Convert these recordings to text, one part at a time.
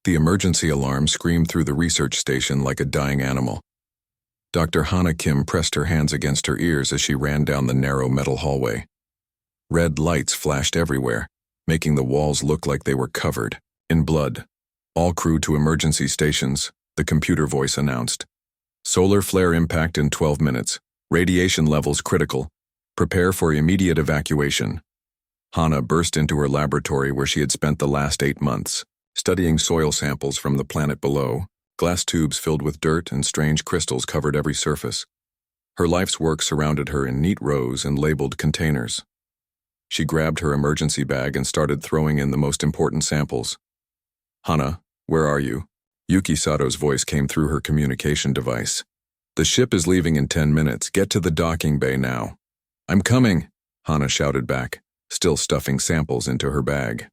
The emergency alarm screamed through the research station like a dying animal. Dr. Hana Kim pressed her hands against her ears as she ran down the narrow metal hallway. Red lights flashed everywhere, making the walls look like they were covered in blood. All crew to emergency stations, the computer voice announced. Solar flare impact in 12 minutes. Radiation levels critical. Prepare for immediate evacuation. Hana burst into her laboratory where she had spent the last 8 months, studying soil samples from the planet below. Glass tubes filled with dirt and strange crystals covered every surface. Her life's work surrounded her in neat rows and labeled containers. She grabbed her emergency bag and started throwing in the most important samples. "Hana, where are you?" Yuki Sato's voice came through her communication device. "The ship is leaving in 10 minutes. Get to the docking bay now." "I'm coming," Hana shouted back, still stuffing samples into her bag.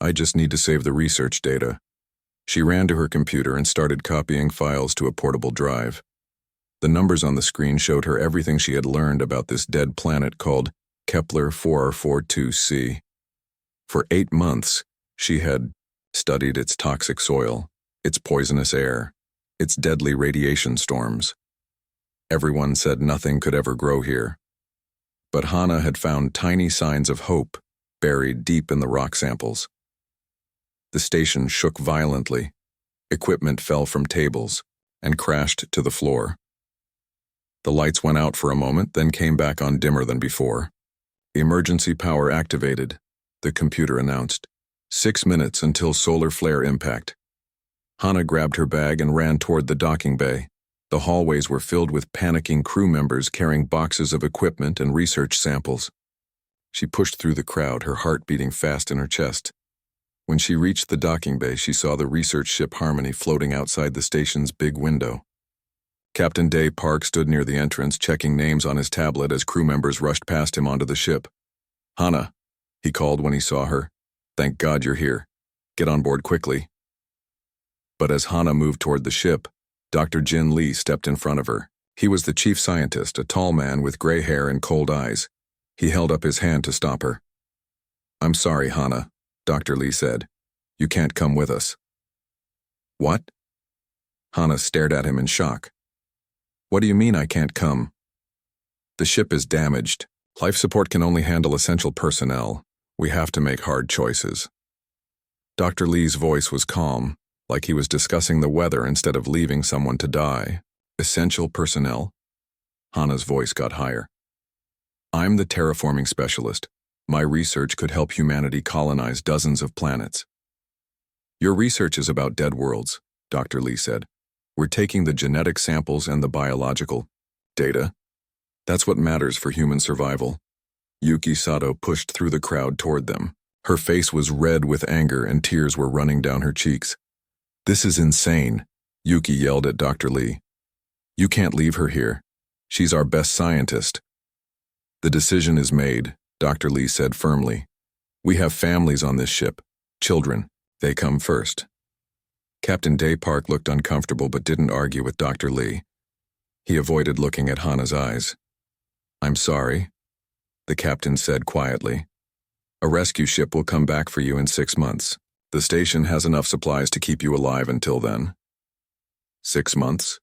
"I just need to save the research data." She ran to her computer and started copying files to a portable drive. The numbers on the screen showed her everything she had learned about this dead planet called Kepler 442c. For 8 months, she had studied its toxic soil, its poisonous air, its deadly radiation storms. Everyone said nothing could ever grow here. But Hana had found tiny signs of hope buried deep in the rock samples. The station shook violently. Equipment fell from tables and crashed to the floor. The lights went out for a moment, then came back on dimmer than before. "Emergency power activated," the computer announced. 6 minutes until solar flare impact." Hana grabbed her bag and ran toward the docking bay. The hallways were filled with panicking crew members carrying boxes of equipment and research samples. She pushed through the crowd, her heart beating fast in her chest. When she reached the docking bay, she saw the research ship Harmony floating outside the station's big window. Captain Day Park stood near the entrance, checking names on his tablet as crew members rushed past him onto the ship. "Hana," he called when he saw her. "Thank God you're here. Get on board quickly." But as Hana moved toward the ship, Dr. Jin Lee stepped in front of her. He was the chief scientist, a tall man with gray hair and cold eyes. He held up his hand to stop her. "I'm sorry, Hana," Dr. Lee said. "You can't come with us." "What?" Hana stared at him in shock. "What do you mean I can't come?" "The ship is damaged. Life support can only handle essential personnel. We have to make hard choices." Dr. Lee's voice was calm, like he was discussing the weather instead of leaving someone to die. "Essential personnel?" Hana's voice got higher. "I'm the terraforming specialist. My research could help humanity colonize dozens of planets." "Your research is about dead worlds," Dr. Lee said. "We're taking the genetic samples and the biological data. That's what matters for human survival." Yuki Sato pushed through the crowd toward them. Her face was red with anger and tears were running down her cheeks. "This is insane," Yuki yelled at Dr. Lee. "You can't leave her here. She's our best scientist." "The decision is made," Dr. Lee said firmly. "We have families on this ship. Children. They come first." Captain Day Park looked uncomfortable but didn't argue with Dr. Lee. He avoided looking at Hana's eyes. "I'm sorry," the captain said quietly. "A rescue ship will come back for you in 6 months. The station has enough supplies to keep you alive until then." 6 months?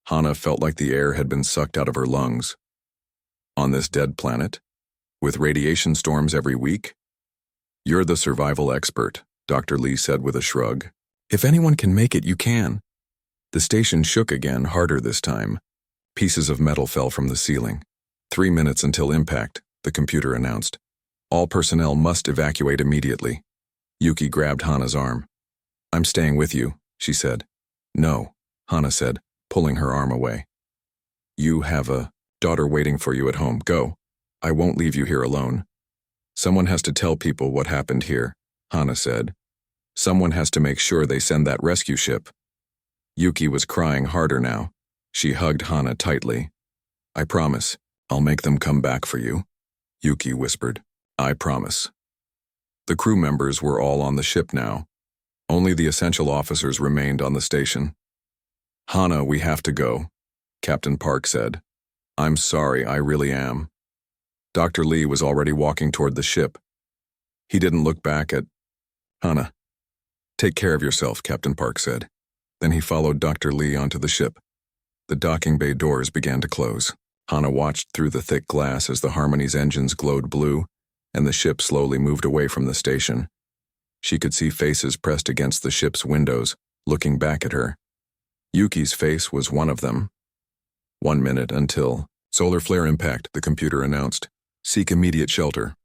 Hana felt like the air had been sucked out of her lungs. On this dead planet? With radiation storms every week? "You're the survival expert," Dr. Lee said with a shrug. "If anyone can make it, you can." The station shook again, harder this time. Pieces of metal fell from the ceiling. 3 minutes until impact, the computer announced. "All personnel must evacuate immediately." Yuki grabbed Hana's arm. "I'm staying with you," she said. "No," Hana said, pulling her arm away. "You have a daughter waiting for you at home. Go. I won't leave you here alone." "Someone has to tell people what happened here," Hana said. "Someone has to make sure they send that rescue ship." Yuki was crying harder now. She hugged Hana tightly. "I promise, I'll make them come back for you," Yuki whispered. "I promise." The crew members were all on the ship now. Only the essential officers remained on the station. "Hana, we have to go," Captain Park said. "I'm sorry, I really am." Dr. Lee was already walking toward the ship. He didn't look back at Hana. Take care of yourself, Captain Park said. Then he followed Dr. Lee onto the ship. The docking bay doors began to close. Hana watched through the thick glass as the Harmony's engines glowed blue, and the ship slowly moved away from the station. She could see faces pressed against the ship's windows, looking back at her. Yuki's face was one of them. 1 minute until solar flare impact, the computer announced. Seek immediate shelter.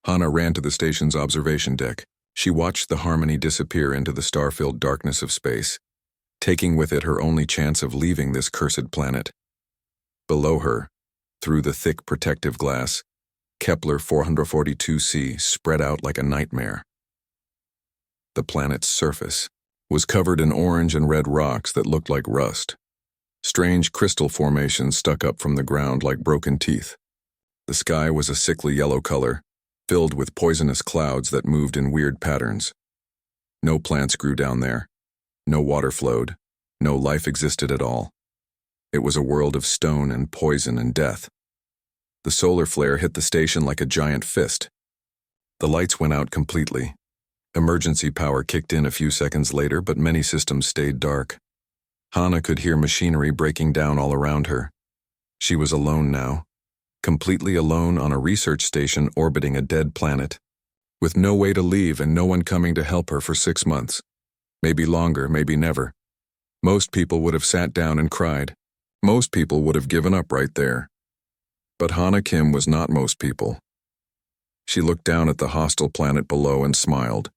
Hana ran to the station's observation deck. She watched the Harmony disappear into the star-filled darkness of space, taking with it her only chance of leaving this cursed planet. Below her, through the thick protective glass, Kepler 442c spread out like a nightmare. The planet's surface was covered in orange and red rocks that looked like rust. Strange crystal formations stuck up from the ground like broken teeth. The sky was a sickly yellow color, filled with poisonous clouds that moved in weird patterns. No plants grew down there. No water flowed. No life existed at all. It was a world of stone and poison and death. The solar flare hit the station like a giant fist. The lights went out completely. Emergency power kicked in a few seconds later, but many systems stayed dark. Hana could hear machinery breaking down all around her. She was alone now, completely alone on a research station orbiting a dead planet, with no way to leave and no one coming to help her for 6 months. Maybe longer, maybe never. Most people would have sat down and cried. Most people would have given up right there. But Hana Kim was not most people. She looked down at the hostile planet below and smiled.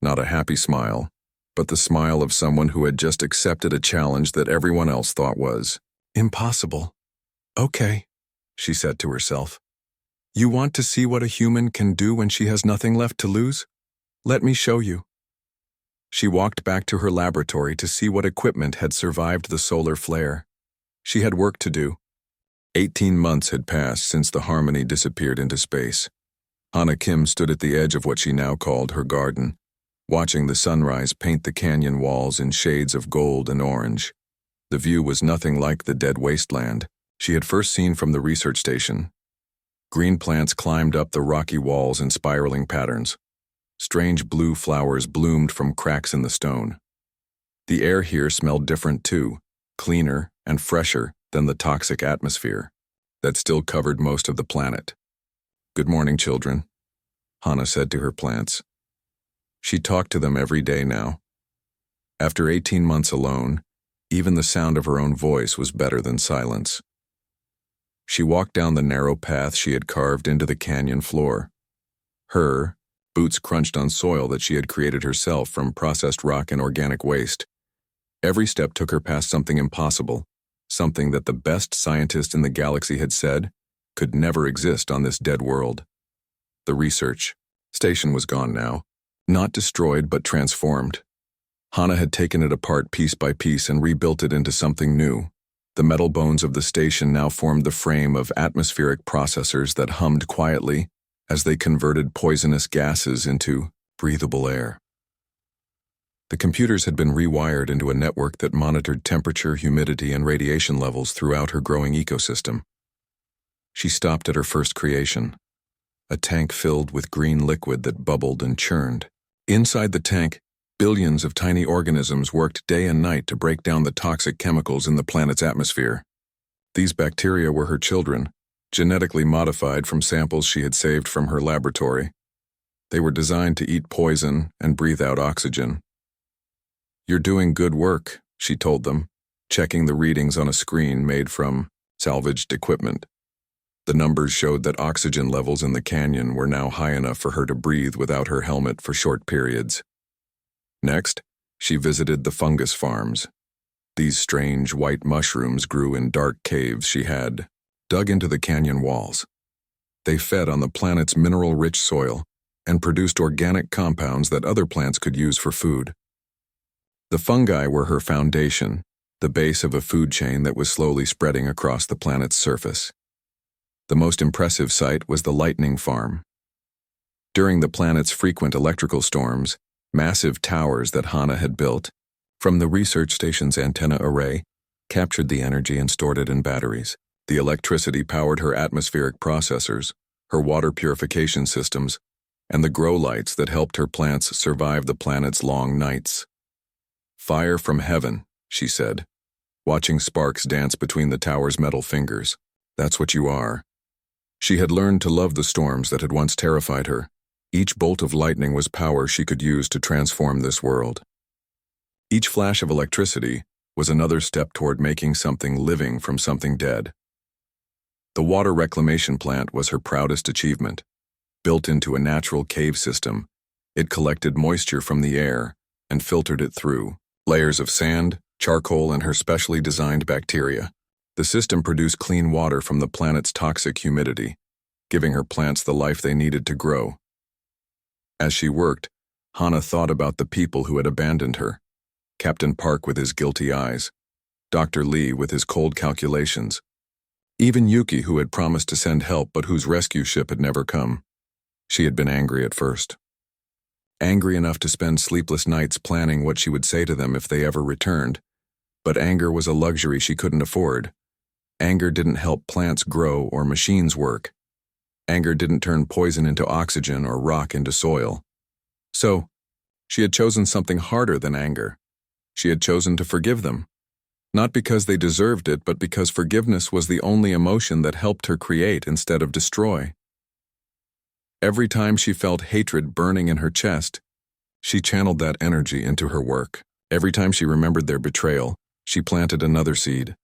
Not a happy smile, but the smile of someone who had just accepted a challenge that everyone else thought was impossible. Okay, she said to herself. You want to see what a human can do when she has nothing left to lose? Let me show you. She walked back to her laboratory to see what equipment had survived the solar flare. She had work to do. 18 months had passed since the Harmony disappeared into space. Hana Kim stood at the edge of what she now called her garden, watching the sunrise paint the canyon walls in shades of gold and orange. The view was nothing like the dead wasteland she had first seen from the research station. Green plants climbed up the rocky walls in spiraling patterns. Strange blue flowers bloomed from cracks in the stone. The air here smelled different too, cleaner and fresher than the toxic atmosphere that still covered most of the planet. Good morning, children, Hana said to her plants. She talked to them every day now. After 18 months alone, even the sound of her own voice was better than silence. She walked down the narrow path she had carved into the canyon floor. Her boots crunched on soil that she had created herself from processed rock and organic waste. Every step took her past something impossible, something that the best scientist in the galaxy had said could never exist on this dead world. The research station was gone now, not destroyed but transformed. Hana had taken it apart piece by piece and rebuilt it into something new. The metal bones of the station now formed the frame of atmospheric processors that hummed quietly as they converted poisonous gases into breathable air. The computers had been rewired into a network that monitored temperature, humidity, and radiation levels throughout her growing ecosystem. She stopped at her first creation, a tank filled with green liquid that bubbled and churned. Inside the tank, billions of tiny organisms worked day and night to break down the toxic chemicals in the planet's atmosphere. These bacteria were her children, genetically modified from samples she had saved from her laboratory. They were designed to eat poison and breathe out oxygen. You're doing good work, she told them, checking the readings on a screen made from salvaged equipment. The numbers showed that oxygen levels in the canyon were now high enough for her to breathe without her helmet for short periods. Next, she visited the fungus farms. These strange white mushrooms grew in dark caves she had dug into the canyon walls. They fed on the planet's mineral-rich soil and produced organic compounds that other plants could use for food. The fungi were her foundation, the base of a food chain that was slowly spreading across the planet's surface. The most impressive site was the lightning farm. During the planet's frequent electrical storms, massive towers that Hana had built from the research station's antenna array captured the energy and stored it in batteries. The electricity powered her atmospheric processors, her water purification systems, and the grow lights that helped her plants survive the planet's long nights. "Fire from heaven," she said, watching sparks dance between the tower's metal fingers. "That's what you are." She had learned to love the storms that had once terrified her. Each bolt of lightning was power she could use to transform this world. Each flash of electricity was another step toward making something living from something dead. The water reclamation plant was her proudest achievement. Built into a natural cave system, it collected moisture from the air and filtered it through layers of sand, charcoal, and her specially designed bacteria. The system produced clean water from the planet's toxic humidity, giving her plants the life they needed to grow. As she worked, Hana thought about the people who had abandoned her. Captain Park with his guilty eyes, Dr. Lee with his cold calculations, even Yuki, who had promised to send help but whose rescue ship had never come. She had been angry at first. Angry enough to spend sleepless nights planning what she would say to them if they ever returned. But anger was a luxury she couldn't afford. Anger didn't help plants grow or machines work. Anger didn't turn poison into oxygen or rock into soil. So, she had chosen something harder than anger. She had chosen to forgive them. Not because they deserved it, but because forgiveness was the only emotion that helped her create instead of destroy. Every time she felt hatred burning in her chest, she channeled that energy into her work. Every time she remembered their betrayal, she planted another seed.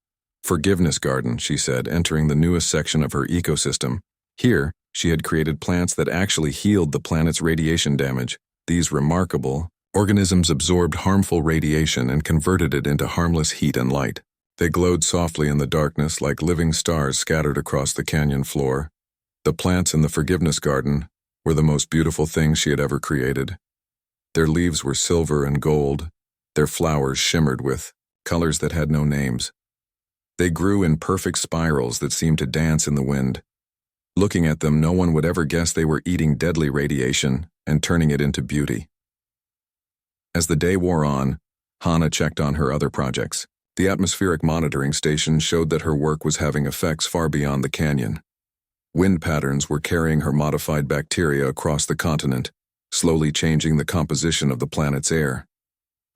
"Forgiveness garden," she said, entering the newest section of her ecosystem. Here, she had created plants that actually healed the planet's radiation damage. These remarkable organisms absorbed harmful radiation and converted it into harmless heat and light. They glowed softly in the darkness like living stars scattered across the canyon floor. The plants in the forgiveness garden were the most beautiful things she had ever created. Their leaves were silver and gold. Their flowers shimmered with colors that had no names. They grew in perfect spirals that seemed to dance in the wind. Looking at them, no one would ever guess they were eating deadly radiation and turning it into beauty. As the day wore on, Hana checked on her other projects. The atmospheric monitoring station showed that her work was having effects far beyond the canyon. Wind patterns were carrying her modified bacteria across the continent, slowly changing the composition of the planet's air.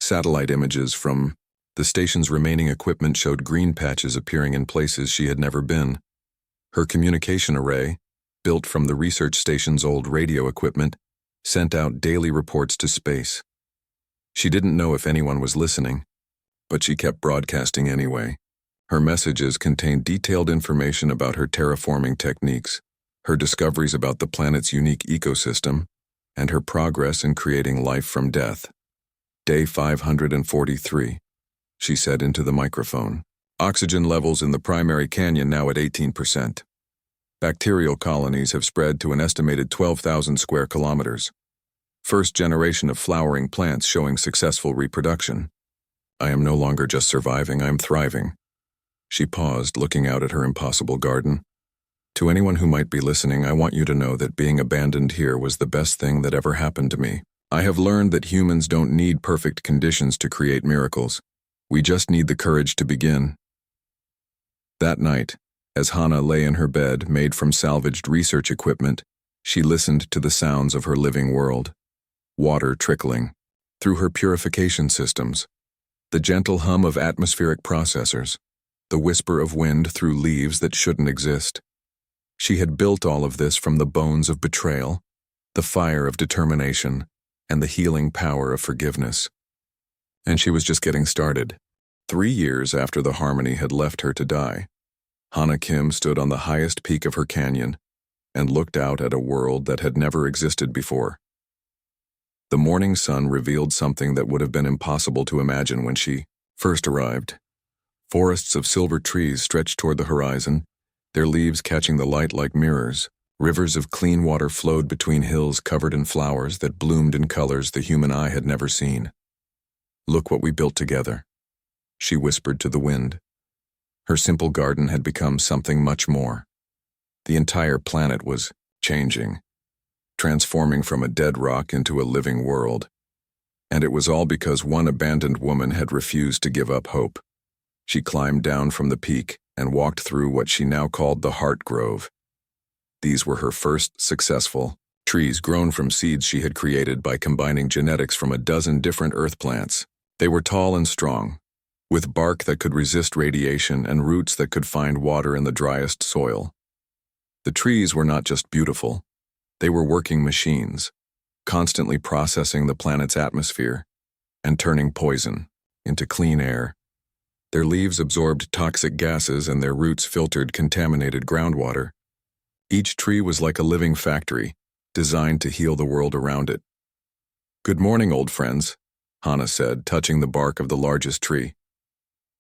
Satellite images from the station's remaining equipment showed green patches appearing in places she had never been. Her communication array, built from the research station's old radio equipment, sent out daily reports to space. She didn't know if anyone was listening, but she kept broadcasting anyway. Her messages contained detailed information about her terraforming techniques, her discoveries about the planet's unique ecosystem, and her progress in creating life from death. "Day 543, she said into the microphone. "Oxygen levels in the primary canyon now at 18%. Bacterial colonies have spread to an estimated 12,000 square kilometers. First generation of flowering plants showing successful reproduction. I am no longer just surviving, I am thriving." She paused, looking out at her impossible garden. "To anyone who might be listening, I want you to know that being abandoned here was the best thing that ever happened to me. I have learned that humans don't need perfect conditions to create miracles. We just need the courage to begin." That night, as Hana lay in her bed made from salvaged research equipment, she listened to the sounds of her living world. Water trickling through her purification systems, the gentle hum of atmospheric processors, the whisper of wind through leaves that shouldn't exist. She had built all of this from the bones of betrayal, the fire of determination, and the healing power of forgiveness. And she was just getting started. 3 years after the harmony had left her to die, Hana Kim stood on the highest peak of her canyon and looked out at a world that had never existed before. The morning sun revealed something that would have been impossible to imagine when she first arrived. Forests of silver trees stretched toward the horizon, their leaves catching the light like mirrors. Rivers of clean water flowed between hills covered in flowers that bloomed in colors the human eye had never seen. "Look what we built together," she whispered to the wind. Her simple garden had become something much more. The entire planet was changing, transforming from a dead rock into a living world. And it was all because one abandoned woman had refused to give up hope. She climbed down from the peak and walked through what she now called the Heart Grove. These were her first successful trees grown from seeds she had created by combining genetics from a dozen different earth plants. They were tall and strong, with bark that could resist radiation and roots that could find water in the driest soil. The trees were not just beautiful, they were working machines, constantly processing the planet's atmosphere and turning poison into clean air. Their leaves absorbed toxic gases and their roots filtered contaminated groundwater. Each tree was like a living factory, designed to heal the world around it. "Good morning, old friends," Hannah said, touching the bark of the largest tree.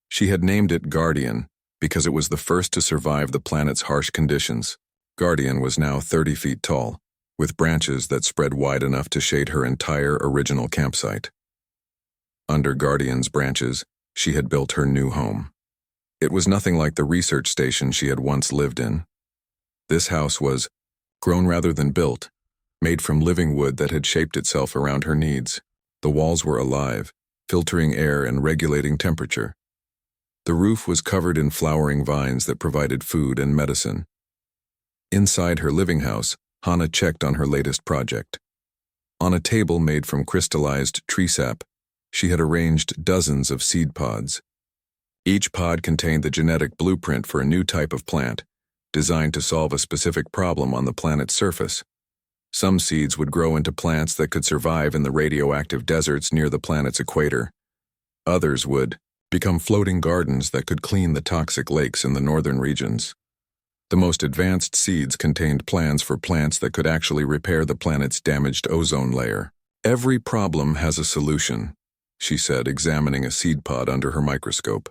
She had named it Guardian because it was the first to survive the planet's harsh conditions. Guardian was now 30 feet tall, with branches that spread wide enough to shade her entire original campsite. Under Guardian's branches, she had built her new home. It was nothing like the research station she had once lived in. This house was grown rather than built, made from living wood that had shaped itself around her needs. The walls were alive, filtering air and regulating temperature. The roof was covered in flowering vines that provided food and medicine. Inside her living house, Hannah checked on her latest project. On a table made from crystallized tree sap, she had arranged dozens of seed pods. Each pod contained the genetic blueprint for a new type of plant, designed to solve a specific problem on the planet's surface. Some seeds would grow into plants that could survive in the radioactive deserts near the planet's equator. Others would become floating gardens that could clean the toxic lakes in the northern regions. The most advanced seeds contained plans for plants that could actually repair the planet's damaged ozone layer. "Every problem has a solution," she said, examining a seed pod under her microscope.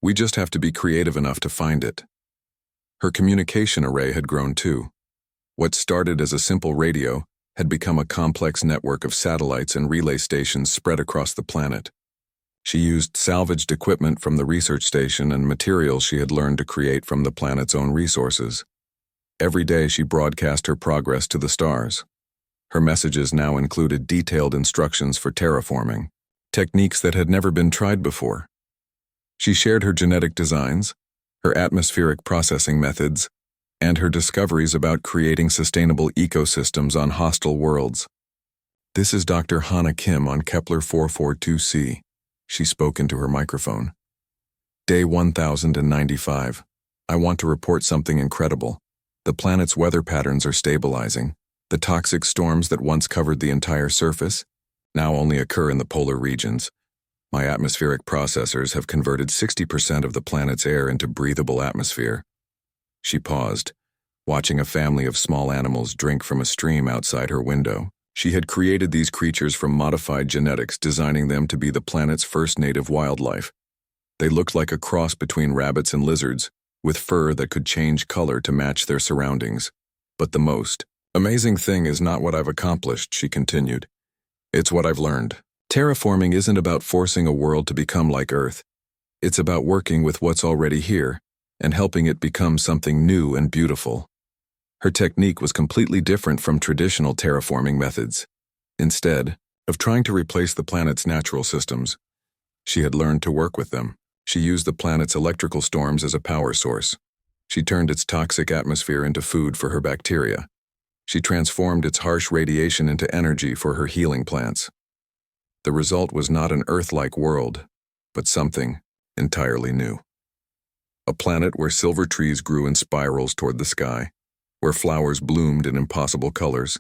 "We just have to be creative enough to find it." Her communication array had grown too. What started as a simple radio had become a complex network of satellites and relay stations spread across the planet. She used salvaged equipment from the research station and materials she had learned to create from the planet's own resources. Every day she broadcast her progress to the stars. Her messages now included detailed instructions for terraforming, techniques that had never been tried before. She shared her genetic designs, her atmospheric processing methods, and her discoveries about creating sustainable ecosystems on hostile worlds. "This is Dr. Hannah Kim on Kepler 442c, she spoke into her microphone. "Day 1095. I want to report something incredible. The planet's weather patterns are stabilizing. The toxic storms that once covered the entire surface now only occur in the polar regions. My atmospheric processors have converted 60% of the planet's air into breathable atmosphere." She paused, watching a family of small animals drink from a stream outside her window. She had created these creatures from modified genetics, designing them to be the planet's first native wildlife. They looked like a cross between rabbits and lizards, with fur that could change color to match their surroundings. "But the most amazing thing is not what I've accomplished," she continued. "It's what I've learned. Terraforming isn't about forcing a world to become like Earth. It's about working with what's already here and helping it become something new and beautiful." Her technique was completely different from traditional terraforming methods. Instead of trying to replace the planet's natural systems, she had learned to work with them. She used the planet's electrical storms as a power source. She turned its toxic atmosphere into food for her bacteria. She transformed its harsh radiation into energy for her healing plants. The result was not an Earth-like world, but something entirely new. A planet where silver trees grew in spirals toward the sky, where flowers bloomed in impossible colors,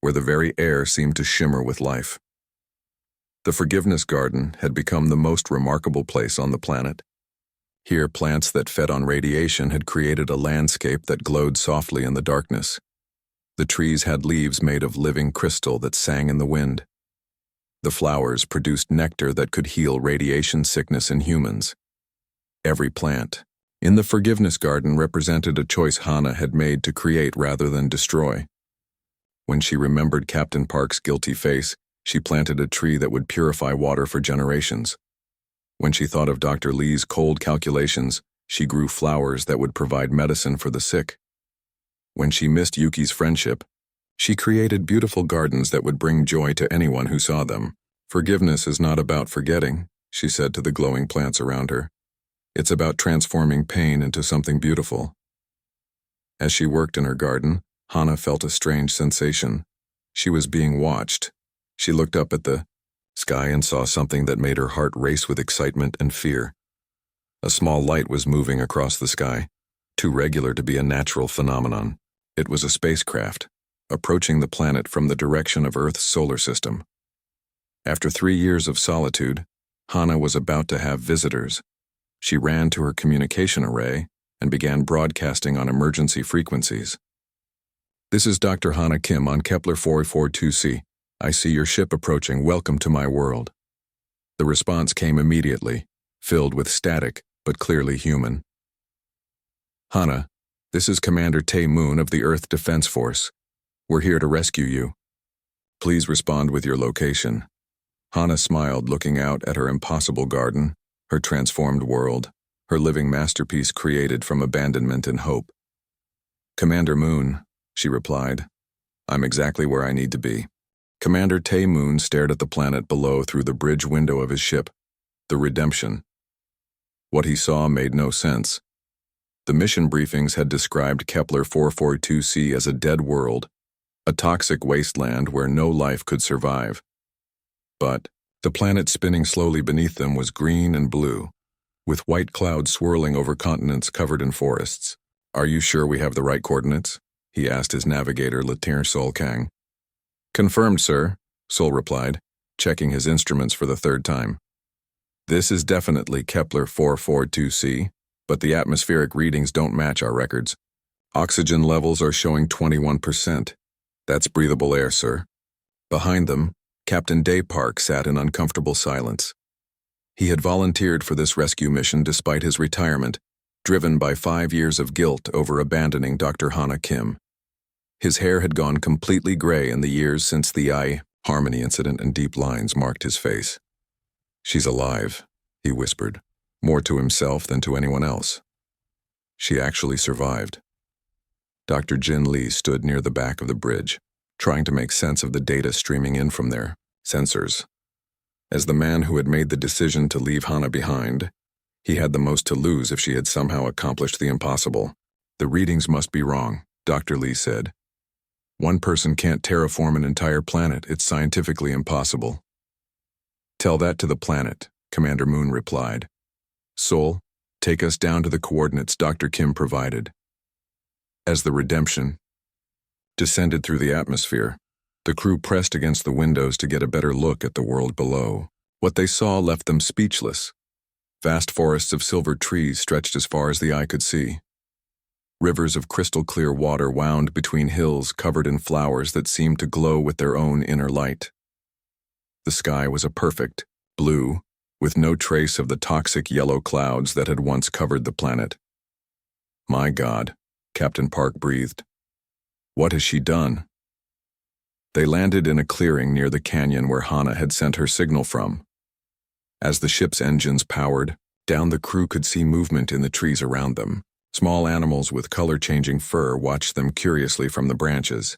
where the very air seemed to shimmer with life. The Forgiveness Garden had become the most remarkable place on the planet. Here, plants that fed on radiation had created a landscape that glowed softly in the darkness. The trees had leaves made of living crystal that sang in the wind. The flowers produced nectar that could heal radiation sickness in humans. Every plant in the Forgiveness Garden represented a choice Hannah had made to create rather than destroy. When she remembered Captain Park's guilty face, she planted a tree that would purify water for generations. When she thought of Dr. Lee's cold calculations, she grew flowers that would provide medicine for the sick. When she missed Yuki's friendship, she created beautiful gardens that would bring joy to anyone who saw them. "Forgiveness is not about forgetting," she said to the glowing plants around her. "It's about transforming pain into something beautiful." As she worked in her garden, Hana felt a strange sensation. She was being watched. She looked up at the sky and saw something that made her heart race with excitement and fear. A small light was moving across the sky, too regular to be a natural phenomenon. It was a spacecraft, approaching the planet from the direction of Earth's solar system. After 3 years of solitude, Hana was about to have visitors. She ran to her communication array and began broadcasting on emergency frequencies. "This is Dr. Hana Kim on Kepler 442c. I see your ship approaching. Welcome to my world." The response came immediately, filled with static, but clearly human. "Hana, this is Commander Tae Moon of the Earth Defense Force. We're here to rescue you. Please respond with your location." Hana smiled, looking out at her impossible garden, her transformed world, her living masterpiece created from abandonment and hope. "Commander Moon," she replied, "I'm exactly where I need to be." Commander Tae Moon stared at the planet below through the bridge window of his ship, the Redemption. What he saw made no sense. The mission briefings had described Kepler 442c as a dead world, a toxic wasteland where no life could survive. But the planet spinning slowly beneath them was green and blue, with white clouds swirling over continents covered in forests. "Are you sure we have the right coordinates?" he asked his navigator, Lieutenant Sol Kang. "Confirmed, sir," Sol replied, checking his instruments for the 3rd time. "This is definitely Kepler 442c, but the atmospheric readings don't match our records. Oxygen levels are showing 21%. That's breathable air, sir." Behind them, Captain Day Park sat in uncomfortable silence. He had volunteered for this rescue mission despite his retirement, driven by 5 years of guilt over abandoning Dr. Hana Kim. His hair had gone completely gray in the years since the Harmony incident, and deep lines marked his face. "She's alive," he whispered, more to himself than to anyone else. "She actually survived." Dr. Jin Lee stood near the back of the bridge, trying to make sense of the data streaming in from their sensors. As the man who had made the decision to leave Hana behind, he had the most to lose if she had somehow accomplished the impossible. "The readings must be wrong," Dr. Lee said. "One person can't terraform an entire planet. It's scientifically impossible." "Tell that to the planet," Commander Moon replied. "Sol, take us down to the coordinates Dr. Kim provided." As the Redemption descended through the atmosphere, the crew pressed against the windows to get a better look at the world below. What they saw left them speechless. Vast forests of silver trees stretched as far as the eye could see. Rivers of crystal-clear water wound between hills covered in flowers that seemed to glow with their own inner light. The sky was a perfect blue, with no trace of the toxic yellow clouds that had once covered the planet. "My God," Captain Park breathed. "What has she done?" They landed in a clearing near the canyon where Hana had sent her signal from. As the ship's engines powered, down the crew could see movement in the trees around them. Small animals with color-changing fur watched them curiously from the branches.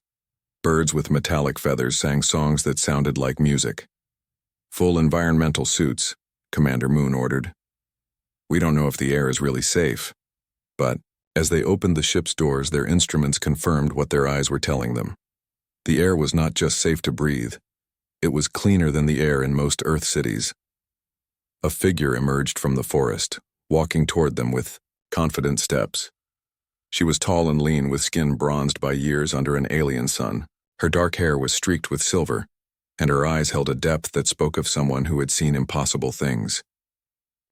Birds with metallic feathers sang songs that sounded like music. "Full environmental suits," Commander Moon ordered. "We don't know if the air is really safe." But as they opened the ship's doors, their instruments confirmed what their eyes were telling them. The air was not just safe to breathe. It was cleaner than the air in most Earth cities. A figure emerged from the forest, walking toward them with confident steps. She was tall and lean, with skin bronzed by years under an alien sun. Her dark hair was streaked with silver, and her eyes held a depth that spoke of someone who had seen impossible things.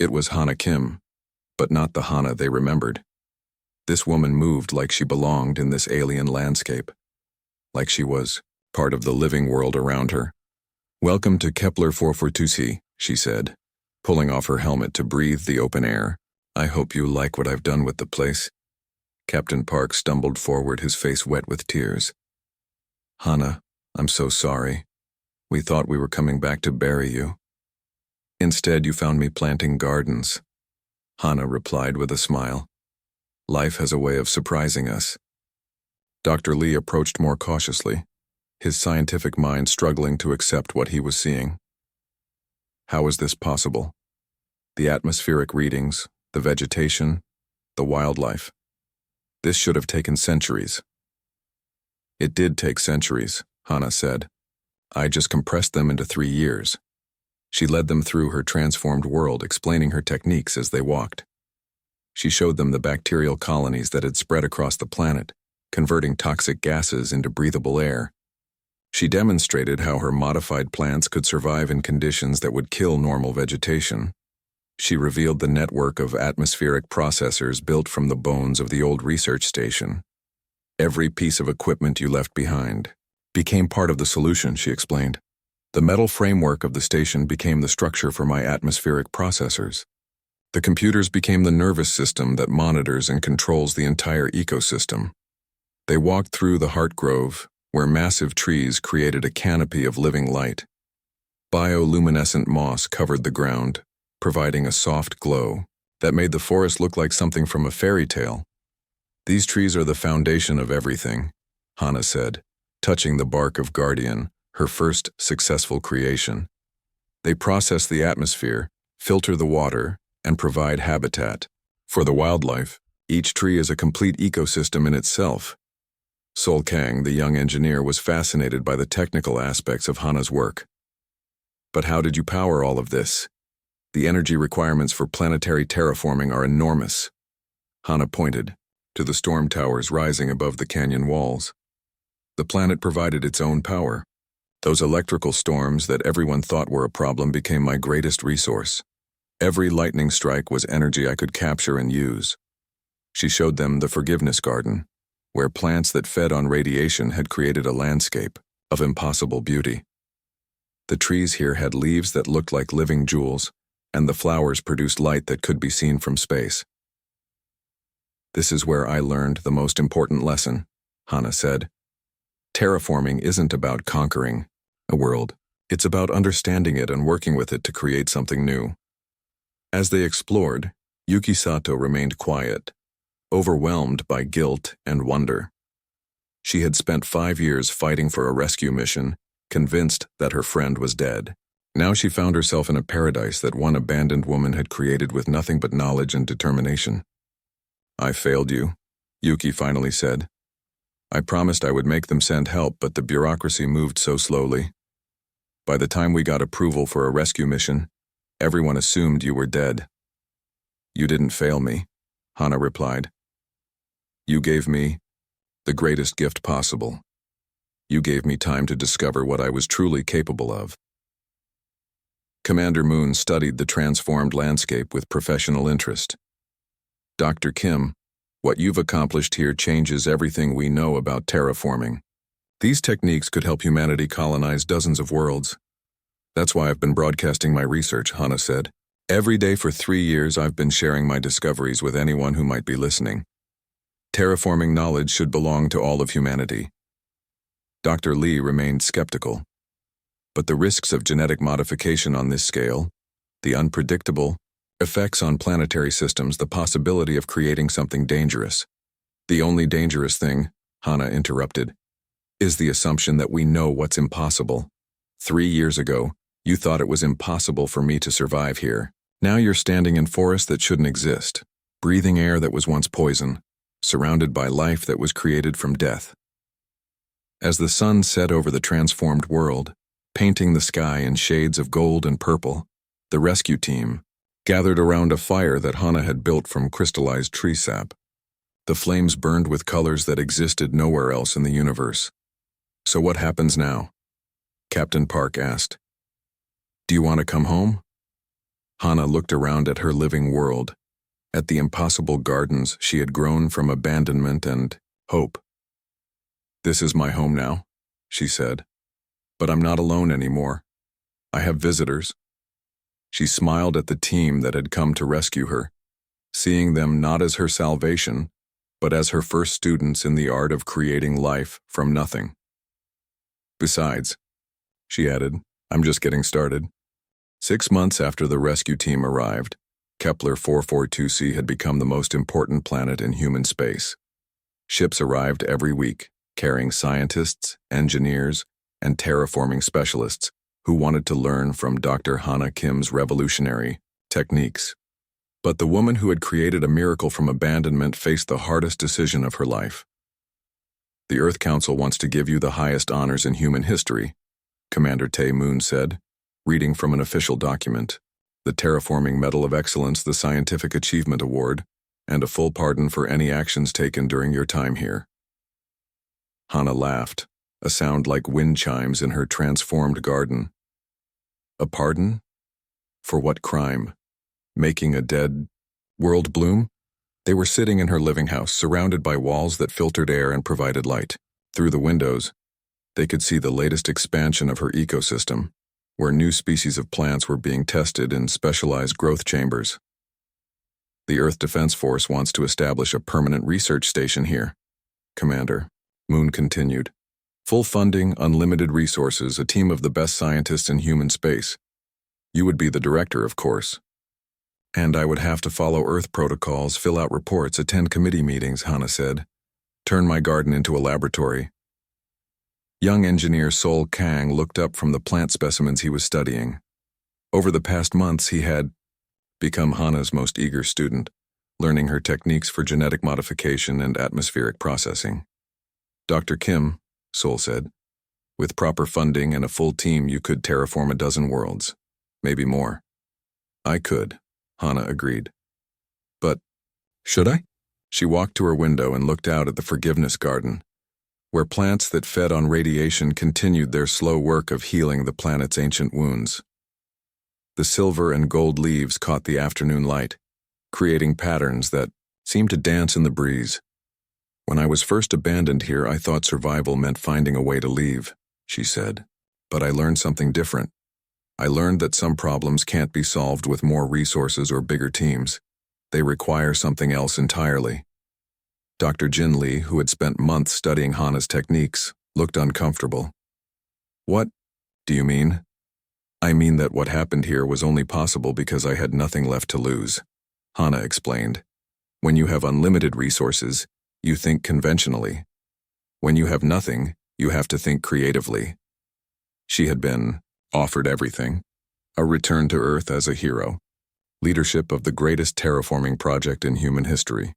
It was Hana Kim, but not the Hana they remembered. This woman moved like she belonged in this alien landscape, like she was part of the living world around her. "Welcome to Kepler 442c, she said, pulling off her helmet to breathe the open air. "I hope you like what I've done with the place." Captain Park stumbled forward, his face wet with tears. "Hana, I'm so sorry. We thought we were coming back to bury you. Instead, you found me planting gardens." Hana replied with a smile. "Life has a way of surprising us." Dr. Lee approached more cautiously, his scientific mind struggling to accept what he was seeing. How is this possible? The atmospheric readings, the vegetation, the wildlife. This should have taken centuries. It did take centuries, Hana said. I just compressed them into 3 years. She led them through her transformed world, explaining her techniques as they walked. She showed them the bacterial colonies that had spread across the planet, converting toxic gases into breathable air. She demonstrated how her modified plants could survive in conditions that would kill normal vegetation. She revealed the network of atmospheric processors built from the bones of the old research station. Every piece of equipment you left behind became part of the solution, she explained. The metal framework of the station became the structure for my atmospheric processors. The computers became the nervous system that monitors and controls the entire ecosystem. They walked through the heart grove, where massive trees created a canopy of living light. Bioluminescent moss covered the ground, providing a soft glow that made the forest look like something from a fairy tale. These trees are the foundation of everything, Hana said, touching the bark of Guardian, her first successful creation. They process the atmosphere, filter the water, and provide habitat. For the wildlife, each tree is a complete ecosystem in itself. Sol Kang, the young engineer, was fascinated by the technical aspects of Hana's work. But how did you power all of this? The energy requirements for planetary terraforming are enormous. Hana pointed to the storm towers rising above the canyon walls. The planet provided its own power. Those electrical storms that everyone thought were a problem became my greatest resource. Every lightning strike was energy I could capture and use. She showed them the forgiveness garden, where plants that fed on radiation had created a landscape of impossible beauty. The trees here had leaves that looked like living jewels, and the flowers produced light that could be seen from space. This is where I learned the most important lesson, Hana said. Terraforming isn't about conquering a world. It's about understanding it and working with it to create something new. As they explored, Yuki Sato remained quiet, overwhelmed by guilt and wonder. She had spent 5 years fighting for a rescue mission, convinced that her friend was dead. Now she found herself in a paradise that one abandoned woman had created with nothing but knowledge and determination. I failed you, Yuki finally said. I promised I would make them send help, but the bureaucracy moved so slowly. By the time we got approval for a rescue mission, everyone assumed you were dead. You didn't fail me, Hana replied. You gave me the greatest gift possible. You gave me time to discover what I was truly capable of. Commander Moon studied the transformed landscape with professional interest. Dr. Kim, what you've accomplished here changes everything we know about terraforming. These techniques could help humanity colonize dozens of worlds. That's why I've been broadcasting my research, Hana said. Every day for 3 years I've been sharing my discoveries with anyone who might be listening. Terraforming knowledge should belong to all of humanity. Dr. Lee remained skeptical. But the risks of genetic modification on this scale, the unpredictable effects on planetary systems, the possibility of creating something dangerous. The only dangerous thing, Hana interrupted, is the assumption that we know what's impossible. 3 years ago, you thought it was impossible for me to survive here. Now you're standing in forests that shouldn't exist, breathing air that was once poison, surrounded by life that was created from death. As the sun set over the transformed world, painting the sky in shades of gold and purple, the rescue team gathered around a fire that Hana had built from crystallized tree sap. The flames burned with colors that existed nowhere else in the universe. So what happens now? Captain Park asked. Do you want to come home? Hana looked around at her living world, at the impossible gardens she had grown from abandonment and hope. This is my home now, she said. But I'm not alone anymore. I have visitors. She smiled at the team that had come to rescue her, seeing them not as her salvation, but as her first students in the art of creating life from nothing. Besides, she added, I'm just getting started. 6 months after the rescue team arrived, Kepler 442c had become the most important planet in human space. Ships arrived every week, carrying scientists, engineers, and terraforming specialists who wanted to learn from Dr. Hana Kim's revolutionary techniques. But the woman who had created a miracle from abandonment faced the hardest decision of her life. The Earth Council wants to give you the highest honors in human history, Commander Moon said, reading from an official document. The Terraforming Medal of Excellence, the Scientific Achievement Award, and a full pardon for any actions taken during your time here. Hana laughed, a sound like wind chimes in her transformed garden. A pardon? For what crime? Making a dead world bloom? They were sitting in her living house, surrounded by walls that filtered air and provided light. Through the windows, they could see the latest expansion of her ecosystem, where new species of plants were being tested in specialized growth chambers. The Earth Defense Force wants to establish a permanent research station here, Commander, Moon continued. Full funding, unlimited resources, a team of the best scientists in human space. You would be the director, of course. And I would have to follow Earth protocols, fill out reports, attend committee meetings, Hana said. Turn my garden into a laboratory. Young engineer Sol Kang looked up from the plant specimens he was studying. Over the past months, he had become Hana's most eager student, learning her techniques for genetic modification and atmospheric processing. Dr. Kim, Sol said, with proper funding and a full team, you could terraform a dozen worlds, maybe more. I could, Hana agreed. But, should I? She walked to her window and looked out at the Forgiveness Garden, where plants that fed on radiation continued their slow work of healing the planet's ancient wounds. The silver and gold leaves caught the afternoon light, creating patterns that seemed to dance in the breeze. When I was first abandoned here, I thought survival meant finding a way to leave, she said. But I learned something different. I learned that some problems can't be solved with more resources or bigger teams. They require something else entirely. Dr. Jin Lee, who had spent months studying Hana's techniques, looked uncomfortable. What do you mean? I mean that what happened here was only possible because I had nothing left to lose, Hana explained. When you have unlimited resources, you think conventionally. When you have nothing, you have to think creatively. She had been offered everything. A return to Earth as a hero. Leadership of the greatest terraforming project in human history.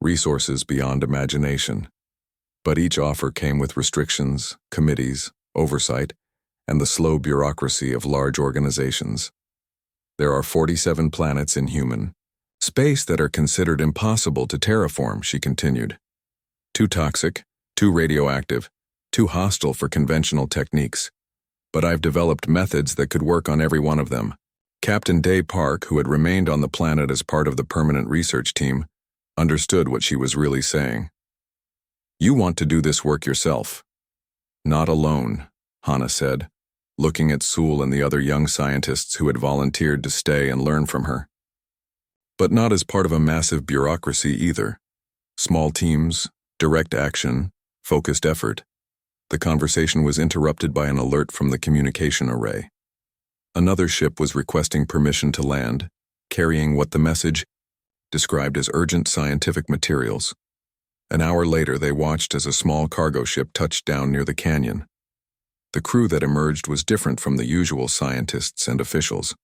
Resources beyond imagination. But each offer came with restrictions, committees, oversight, and the slow bureaucracy of large organizations. There are 47 planets in human space that are considered impossible to terraform, she continued. Too toxic, too radioactive, too hostile for conventional techniques. But I've developed methods that could work on every one of them. Captain Day Park, who had remained on the planet as part of the permanent research team, understood what she was really saying. You want to do this work yourself. Not alone, Hana said, looking at Sewell and the other young scientists who had volunteered to stay and learn from her. But not as part of a massive bureaucracy either. Small teams, direct action, focused effort. The conversation was interrupted by an alert from the communication array. Another ship was requesting permission to land, carrying what the message described as urgent scientific materials. An hour later, they watched as a small cargo ship touched down near the canyon. The crew that emerged was different from the usual scientists and officials.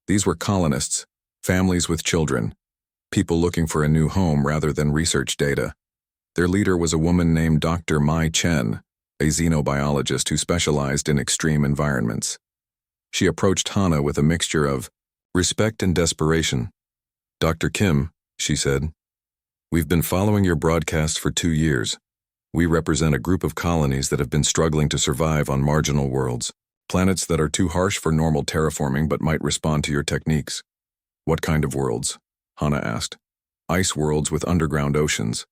These were colonists, families with children, people looking for a new home rather than research data. Their leader was a woman named Dr. Mai Chen, a xenobiologist who specialized in extreme environments. She approached Hana with a mixture of respect and desperation. Dr. Kim, she said, we've been following your broadcasts for 2 years. We represent a group of colonies that have been struggling to survive on marginal worlds, planets that are too harsh for normal terraforming but might respond to your techniques. What kind of worlds? Hana asked. Ice worlds with underground oceans.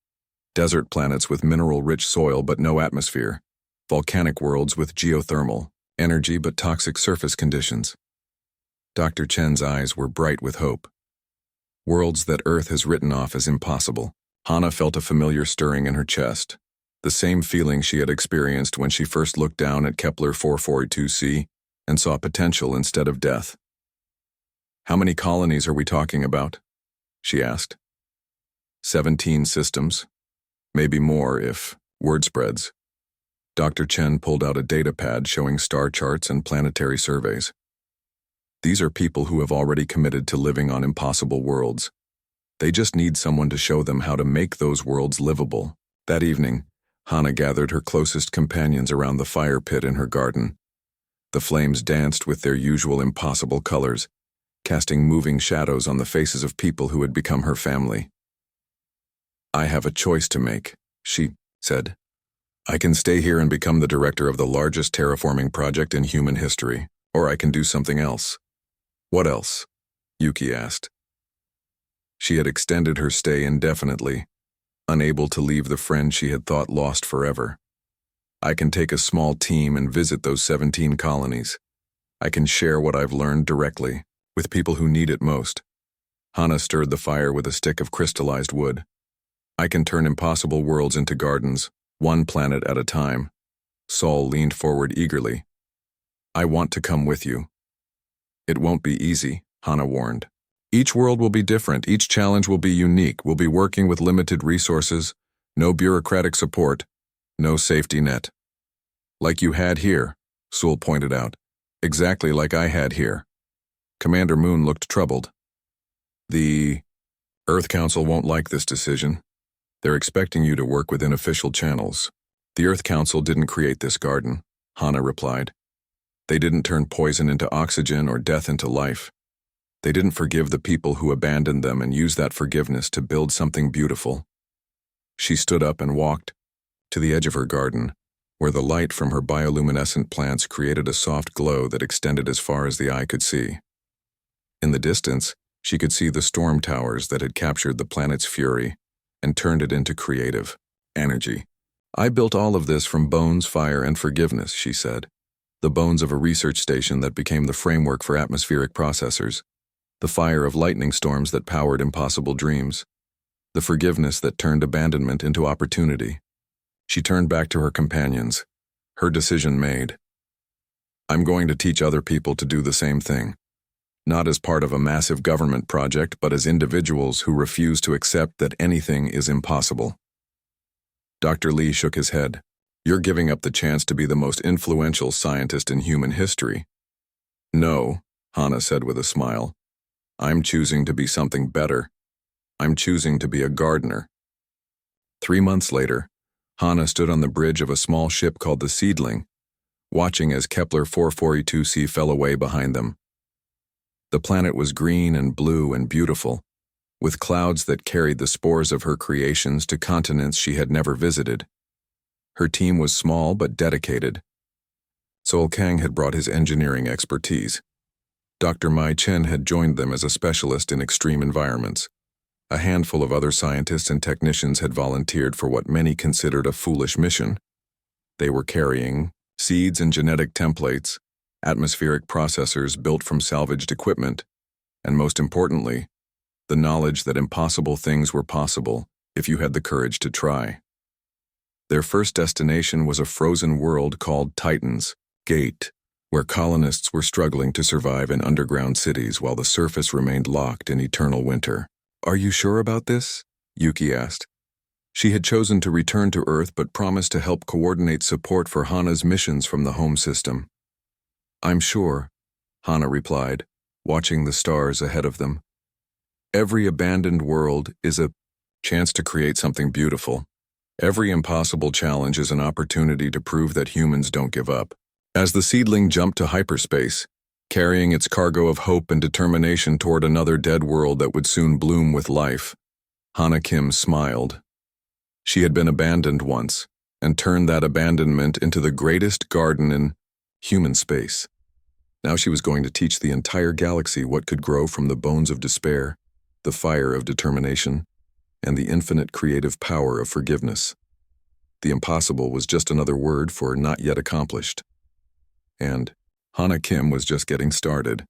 Desert planets with mineral-rich soil but no atmosphere. Volcanic worlds with geothermal energy but toxic surface conditions. Dr. Chen's eyes were bright with hope. Worlds that Earth has written off as impossible. Hana felt a familiar stirring in her chest, the same feeling she had experienced when she first looked down at Kepler 442c and saw potential instead of death. How many colonies are we talking about? She asked. 17 systems. Maybe more if word spreads. Dr. Chen pulled out a data pad showing star charts and planetary surveys. These are people who have already committed to living on impossible worlds. They just need someone to show them how to make those worlds livable. That evening, Hana gathered her closest companions around the fire pit in her garden. The flames danced with their usual impossible colors, casting moving shadows on the faces of people who had become her family. "I have a choice to make," she said. "I can stay here and become the director of the largest terraforming project in human history, or I can do something else." "What else?" Yuki asked. She had extended her stay indefinitely, unable to leave the friend she had thought lost forever. "I can take a small team and visit those 17 colonies. I can share what I've learned directly, with people who need it most." Hana stirred the fire with a stick of crystallized wood. "I can turn impossible worlds into gardens, one planet at a time." Saul leaned forward eagerly. "I want to come with you." "It won't be easy," Hana warned. "Each world will be different, each challenge will be unique. We'll be working with limited resources, no bureaucratic support, no safety net." "Like you had here," Sewell pointed out. "Exactly like I had here." Commander Moon looked troubled. "The Earth Council won't like this decision. They're expecting you to work within official channels." "The Earth Council didn't create this garden," Hana replied. "They didn't turn poison into oxygen or death into life. They didn't forgive the people who abandoned them and use that forgiveness to build something beautiful." She stood up and walked to the edge of her garden, where the light from her bioluminescent plants created a soft glow that extended as far as the eye could see. In the distance, she could see the storm towers that had captured the planet's fury and turned it into creative energy. "I built all of this from bones, fire, and forgiveness," she said. "The bones of a research station that became the framework for atmospheric processors. The fire of lightning storms that powered impossible dreams. The forgiveness that turned abandonment into opportunity." She turned back to her companions, her decision made. "I'm going to teach other people to do the same thing. Not as part of a massive government project, but as individuals who refuse to accept that anything is impossible." Dr. Lee shook his head. "You're giving up the chance to be the most influential scientist in human history." "No," Hana said with a smile. "I'm choosing to be something better. I'm choosing to be a gardener." 3 months later, Hana stood on the bridge of a small ship called the Seedling, watching as Kepler 442c fell away behind them. The planet was green and blue and beautiful, with clouds that carried the spores of her creations to continents she had never visited. Her team was small but dedicated. Sol Kang had brought his engineering expertise. Dr. Mai Chen had joined them as a specialist in extreme environments. A handful of other scientists and technicians had volunteered for what many considered a foolish mission. They were carrying seeds and genetic templates, atmospheric processors built from salvaged equipment, and most importantly, the knowledge that impossible things were possible if you had the courage to try. Their first destination was a frozen world called Titan's Gate, where colonists were struggling to survive in underground cities while the surface remained locked in eternal winter. "Are you sure about this?" Yuki asked. She had chosen to return to Earth but promised to help coordinate support for Hana's missions from the home system. "I'm sure," Hana replied, watching the stars ahead of them. "Every abandoned world is a chance to create something beautiful. Every impossible challenge is an opportunity to prove that humans don't give up." As the Seedling jumped to hyperspace, carrying its cargo of hope and determination toward another dead world that would soon bloom with life, Hana Kim smiled. She had been abandoned once, and turned that abandonment into the greatest garden in human space. Now she was going to teach the entire galaxy what could grow from the bones of despair, the fire of determination, and the infinite creative power of forgiveness. The impossible was just another word for not yet accomplished. And Hana Kim was just getting started.